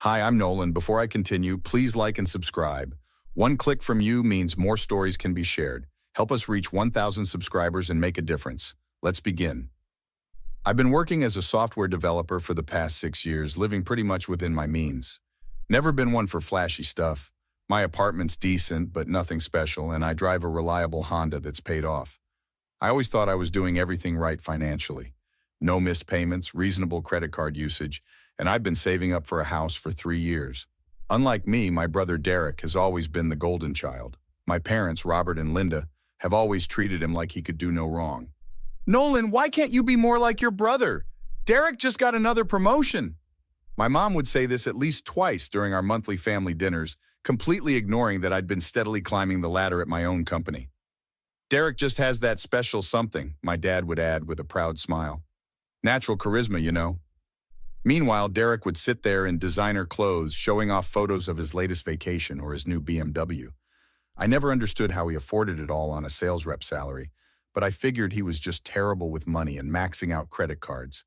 Hi, I'm Nolan. Before I continue, please like and subscribe. One click from you means more stories can be shared. Help us reach 1,000 subscribers and make a difference. Let's begin. I've been working as a software developer for the past 6 years, living pretty much within my means. Never been one for flashy stuff. My apartment's decent, but nothing special, and I drive a reliable Honda that's paid off. I always thought I was doing everything right financially. No missed payments, reasonable credit card usage, and I've been saving up for a house for 3 years. Unlike me, my brother Derek has always been the golden child. My parents, Robert and Linda, have always treated him like he could do no wrong. Nolan, why can't you be more like your brother? Derek just got another promotion. My mom would say this at least twice during our monthly family dinners, completely ignoring that I'd been steadily climbing the ladder at my own company. Derek just has that special something, my dad would add with a proud smile. Natural charisma, you know. Meanwhile, Derek would sit there in designer clothes, showing off photos of his latest vacation or his new BMW. I never understood how he afforded it all on a sales rep salary, but I figured he was just terrible with money and maxing out credit cards.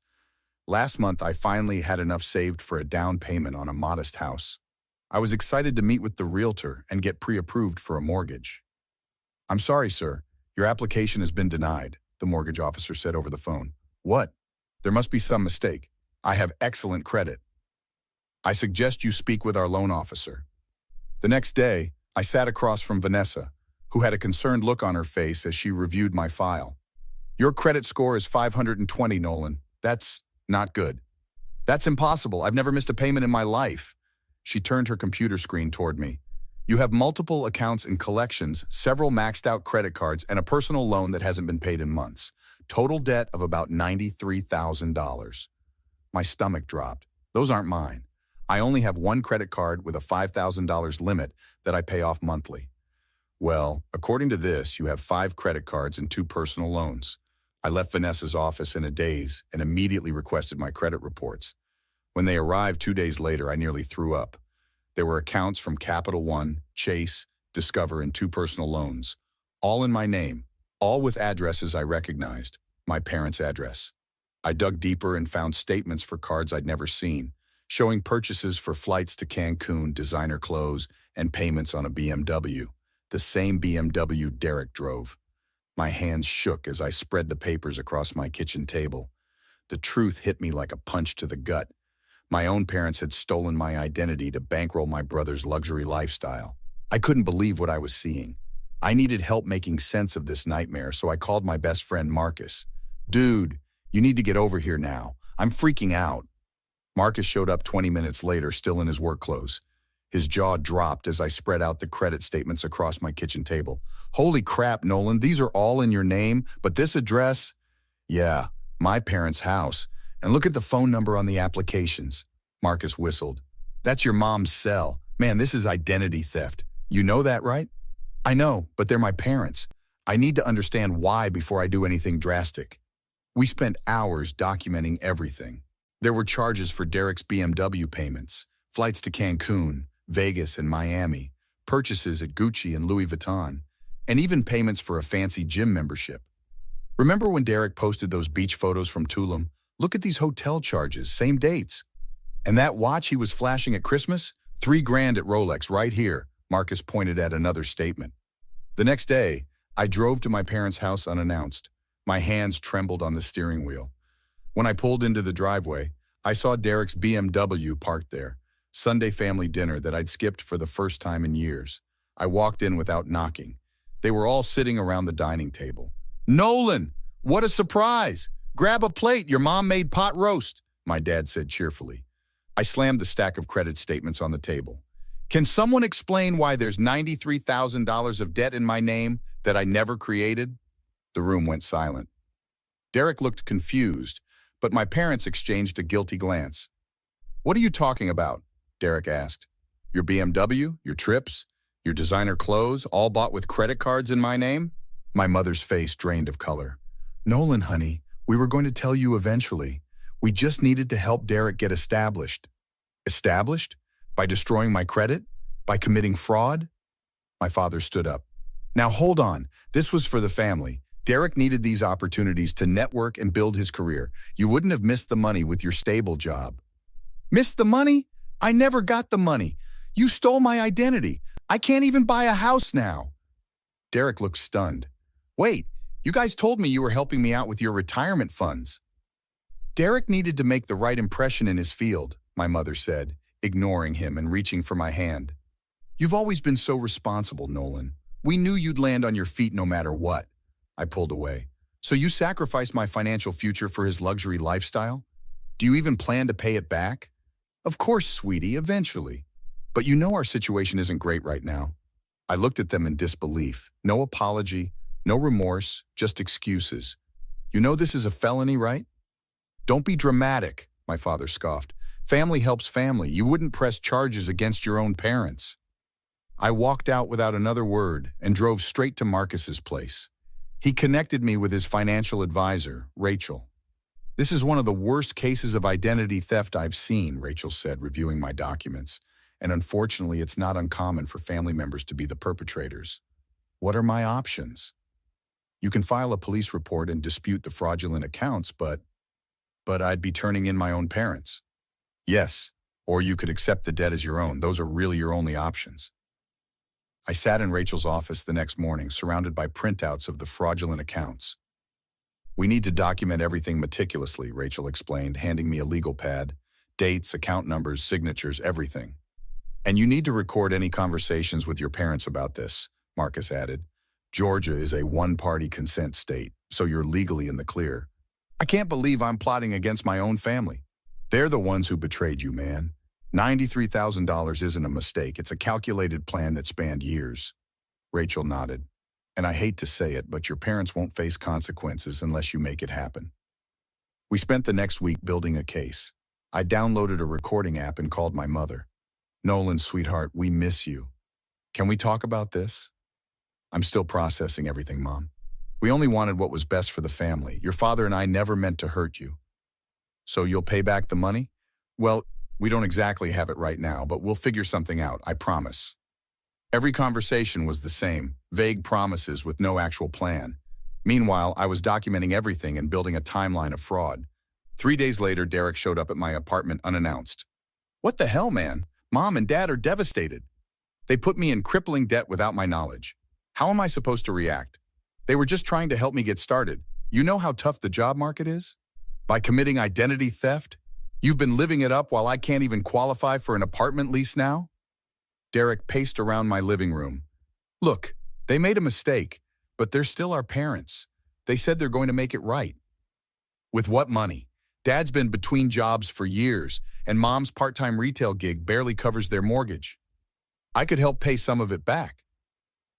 Last month, I finally had enough saved for a down payment on a modest house. I was excited to meet with the realtor and get pre-approved for a mortgage. "I'm sorry, sir. Your application has been denied," the mortgage officer said over the phone. "What? There must be some mistake. I have excellent credit. I suggest you speak with our loan officer." The next day, I sat across from Vanessa, who had a concerned look on her face as she reviewed my file. "Your credit score is 520, Nolan. That's not good." "That's impossible. I've never missed a payment in my life." She turned her computer screen toward me. "You have multiple accounts in collections, several maxed out credit cards, and a personal loan that hasn't been paid in months. Total debt of about $93,000. My stomach dropped. Those aren't mine. I only have one credit card with a $5,000 limit that I pay off monthly. "Well, according to this, you have 5 credit cards and 2 personal loans." I left Vanessa's office in a daze and immediately requested my credit reports. When they arrived 2 days later, I nearly threw up. There were accounts from Capital One, Chase, Discover, and 2 personal loans, all in my name, all with addresses I recognized, my parents' address. I dug deeper and found statements for cards I'd never seen, showing purchases for flights to Cancun, designer clothes, and payments on a BMW, the same BMW Derek drove. My hands shook as I spread the papers across my kitchen table. The truth hit me like a punch to the gut. My own parents had stolen my identity to bankroll my brother's luxury lifestyle. I couldn't believe what I was seeing. I needed help making sense of this nightmare, so I called my best friend Marcus. "Dude, you need to get over here now. I'm freaking out." Marcus showed up 20 minutes later, still in his work clothes. His jaw dropped as I spread out the credit statements across my kitchen table. "Holy crap, Nolan, these are all in your name, but this address?" "Yeah, my parents' house. And look at the phone number on the applications." Marcus whistled. "That's your mom's cell. Man, this is identity theft. You know that, right?" "I know, but they're my parents. I need to understand why before I do anything drastic." We spent hours documenting everything. There were charges for Derek's BMW payments, flights to Cancun, Vegas, and Miami, purchases at Gucci and Louis Vuitton, and even payments for a fancy gym membership. "Remember when Derek posted those beach photos from Tulum? Look at these hotel charges, same dates. And that watch he was flashing at Christmas? $3,000 at Rolex right here," Marcus pointed at another statement. The next day, I drove to my parents' house unannounced. My hands trembled on the steering wheel. When I pulled into the driveway, I saw Derek's BMW parked there, Sunday family dinner that I'd skipped for the first time in years. I walked in without knocking. They were all sitting around the dining table. "Nolan, what a surprise! Grab a plate, your mom made pot roast," my dad said cheerfully. I slammed the stack of credit statements on the table. "Can someone explain why there's $93,000 of debt in my name that I never created?" The room went silent. Derek looked confused, but my parents exchanged a guilty glance. "What are you talking about?" Derek asked. "Your BMW, your trips, your designer clothes, all bought with credit cards in my name?" My mother's face drained of color. "Nolan, honey, we were going to tell you eventually. We just needed to help Derek get established." "Established? By destroying my credit? By committing fraud?" My father stood up. "Now hold on. This was for the family. Derek needed these opportunities to network and build his career. You wouldn't have missed the money with your stable job." "Missed the money? I never got the money. You stole my identity. I can't even buy a house now. Derek looked stunned. Wait, you guys told me you were helping me out with your retirement funds. Derek needed to make the right impression in his field, my mother said, ignoring him and reaching for my hand. You've always been so responsible, Nolan. We knew you'd land on your feet no matter what. I pulled away. So you sacrificed my financial future for his luxury lifestyle? Do you even plan to pay it back? Of course, sweetie, eventually. But you know our situation isn't great right now. I looked at them in disbelief. No apology, no remorse, just excuses. You know this is a felony, right? Don't be dramatic, my father scoffed. Family helps family. You wouldn't press charges against your own parents. I walked out without another word and drove straight to Marcus's place. He connected me with his financial advisor, Rachel. This is one of the worst cases of identity theft I've seen, Rachel said, reviewing my documents. And unfortunately, it's not uncommon for family members to be the perpetrators. What are my options? You can file a police report and dispute the fraudulent accounts, but I'd be turning in my own parents. Yes, or you could accept the debt as your own. Those are really your only options. I sat in Rachel's office the next morning, surrounded by printouts of the fraudulent accounts. We need to document everything meticulously, Rachel explained, handing me a legal pad. Dates, account numbers, signatures, everything. And you need to record any conversations with your parents about this, Marcus added. Georgia is a one-party consent state, so you're legally in the clear. I can't believe I'm plotting against my own family. They're the ones who betrayed you, man. $93,000 isn't a mistake. It's a calculated plan that spanned years. Rachel nodded. And I hate to say it, but your parents won't face consequences unless you make it happen. We spent the next week building a case. I downloaded a recording app and called my mother. Nolan, sweetheart, we miss you. Can we talk about this? I'm still processing everything, Mom. We only wanted what was best for the family. Your father and I never meant to hurt you. So you'll pay back the money? Well, we don't exactly have it right now, but we'll figure something out, I promise. Every conversation was the same, vague promises with no actual plan. Meanwhile, I was documenting everything and building a timeline of fraud. 3 days later, Derek showed up at my apartment unannounced. What the hell, man? Mom and Dad are devastated. They put me in crippling debt without my knowledge. How am I supposed to react? They were just trying to help me get started. You know how tough the job market is? By committing identity theft? You've been living it up while I can't even qualify for an apartment lease now? Derek paced around my living room. Look, they made a mistake, but they're still our parents. They said they're going to make it right. With what money? Dad's been between jobs for years, and Mom's part-time retail gig barely covers their mortgage. I could help pay some of it back.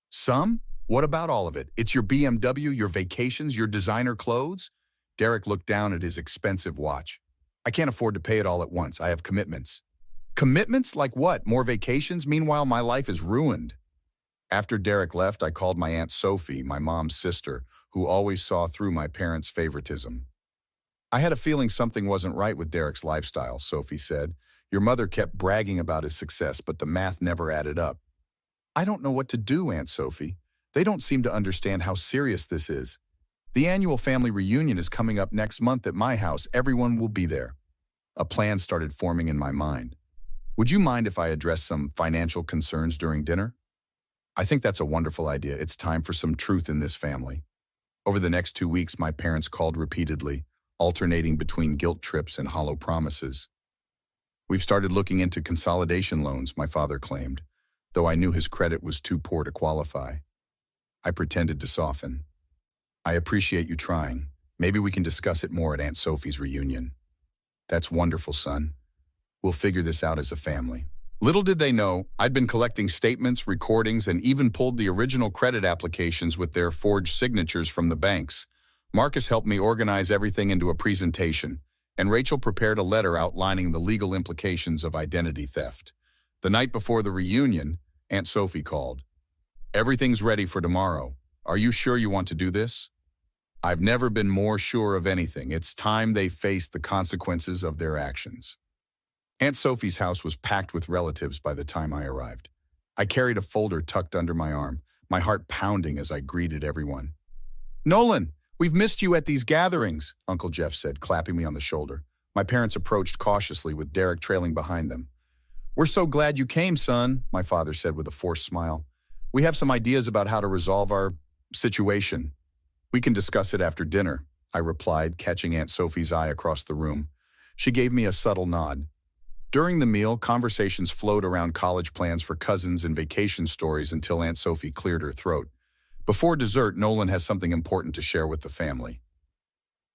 Some? What about all of it? It's your BMW, your vacations, your designer clothes? Derek looked down at his expensive watch. I can't afford to pay it all at once. I have commitments. Commitments? Like what? More vacations? Meanwhile, my life is ruined. After Derek left, I called my Aunt Sophie, my mom's sister, who always saw through my parents' favoritism. I had a feeling something wasn't right with Derek's lifestyle, Sophie said. Your mother kept bragging about his success, but the math never added up. I don't know what to do, Aunt Sophie. They don't seem to understand how serious this is. The annual family reunion is coming up next month at my house. Everyone will be there. A plan started forming in my mind. Would you mind if I address some financial concerns during dinner? I think that's a wonderful idea. It's time for some truth in this family. Over the next 2 weeks, my parents called repeatedly, alternating between guilt trips and hollow promises. We've started looking into consolidation loans, my father claimed, though I knew his credit was too poor to qualify. I pretended to soften. I appreciate you trying. Maybe we can discuss it more at Aunt Sophie's reunion. That's wonderful, son. We'll figure this out as a family. Little did they know, I'd been collecting statements, recordings, and even pulled the original credit applications with their forged signatures from the banks. Marcus helped me organize everything into a presentation, and Rachel prepared a letter outlining the legal implications of identity theft. The night before the reunion, Aunt Sophie called. Everything's ready for tomorrow. Are you sure you want to do this? I've never been more sure of anything. It's time they faced the consequences of their actions. Aunt Sophie's house was packed with relatives by the time I arrived. I carried a folder tucked under my arm, my heart pounding as I greeted everyone. Nolan, we've missed you at these gatherings, Uncle Jeff said, clapping me on the shoulder. My parents approached cautiously with Derek trailing behind them. We're so glad you came, son, my father said with a forced smile. We have some ideas about how to resolve our situation. We can discuss it after dinner, I replied, catching Aunt Sophie's eye across the room. She gave me a subtle nod. During the meal, conversations flowed around college plans for cousins and vacation stories until Aunt Sophie cleared her throat. Before dessert, Nolan has something important to share with the family.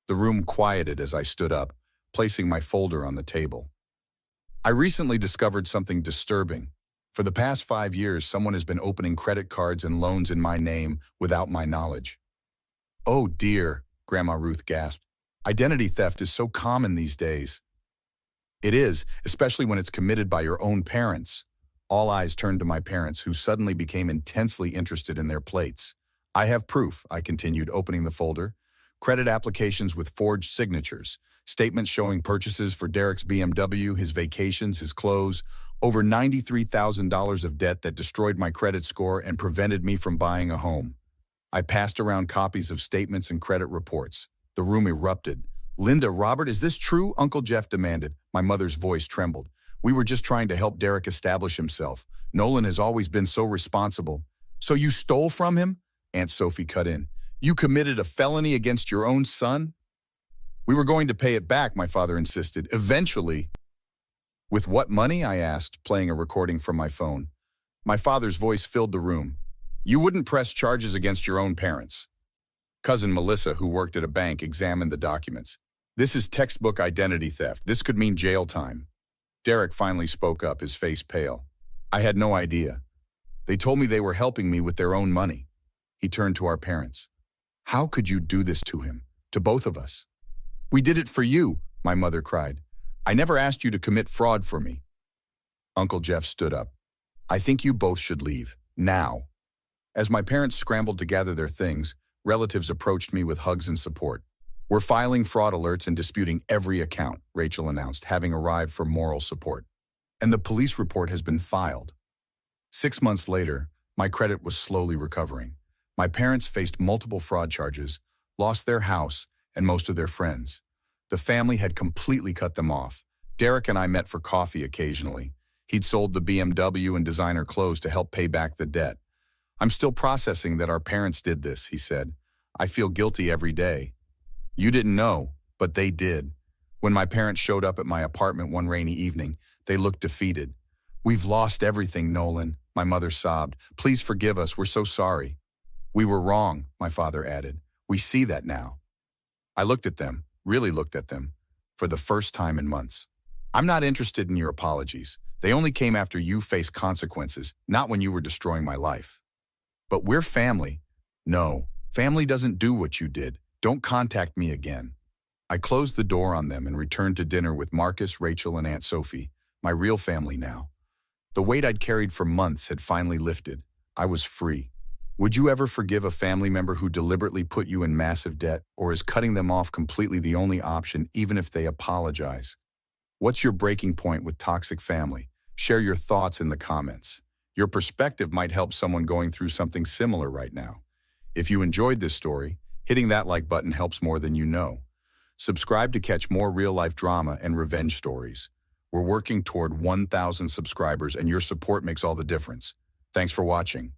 The room quieted as I stood up, placing my folder on the table. I recently discovered something disturbing. For the past 5 years, someone has been opening credit cards and loans in my name without my knowledge. Oh dear, Grandma Ruth gasped. Identity theft is so common these days. It is, especially when it's committed by your own parents. All eyes turned to my parents, who suddenly became intensely interested in their plates. I have proof, I continued, opening the folder. Credit applications with forged signatures, statements showing purchases for Derek's BMW, his vacations, his clothes, over $93,000 of debt that destroyed my credit score and prevented me from buying a home. I passed around copies of statements and credit reports. The room erupted. Linda, Robert, is this true? Uncle Jeff demanded. My mother's voice trembled. We were just trying to help Derek establish himself. Nolan has always been so responsible. So you stole from him? Aunt Sophie cut in. You committed a felony against your own son? We were going to pay it back, my father insisted. Eventually. With what money? I asked, playing a recording from my phone. My father's voice filled the room. You wouldn't press charges against your own parents. Cousin Melissa, who worked at a bank, examined the documents. This is textbook identity theft. This could mean jail time. Derek finally spoke up, his face pale. I had no idea. They told me they were helping me with their own money. He turned to our parents. How could you do this to him? To both of us? We did it for you, my mother cried. I never asked you to commit fraud for me. Uncle Jeff stood up. I think you both should leave. Now. As my parents scrambled to gather their things, relatives approached me with hugs and support. We're filing fraud alerts and disputing every account, Rachel announced, having arrived for moral support. And the police report has been filed. 6 months later, my credit was slowly recovering. My parents faced multiple fraud charges, lost their house, and most of their friends. The family had completely cut them off. Derek and I met for coffee occasionally. He'd sold the BMW and designer clothes to help pay back the debt. I'm still processing that our parents did this, he said. I feel guilty every day. You didn't know, but they did. When my parents showed up at my apartment one rainy evening, they looked defeated. We've lost everything, Nolan, my mother sobbed. Please forgive us, we're so sorry. We were wrong, my father added. We see that now. I looked at them, really looked at them, for the first time in months. I'm not interested in your apologies. They only came after you faced consequences, not when you were destroying my life. But we're family. No, family doesn't do what you did. Don't contact me again. I closed the door on them and returned to dinner with Marcus, Rachel, and Aunt Sophie, my real family now. The weight I'd carried for months had finally lifted. I was free. Would you ever forgive a family member who deliberately put you in massive debt, or is cutting them off completely the only option, even if they apologize? What's your breaking point with toxic family? Share your thoughts in the comments. Your perspective might help someone going through something similar right now. If you enjoyed this story, hitting that like button helps more than you know. Subscribe to catch more real-life drama and revenge stories. We're working toward 1,000 subscribers, and your support makes all the difference. Thanks for watching.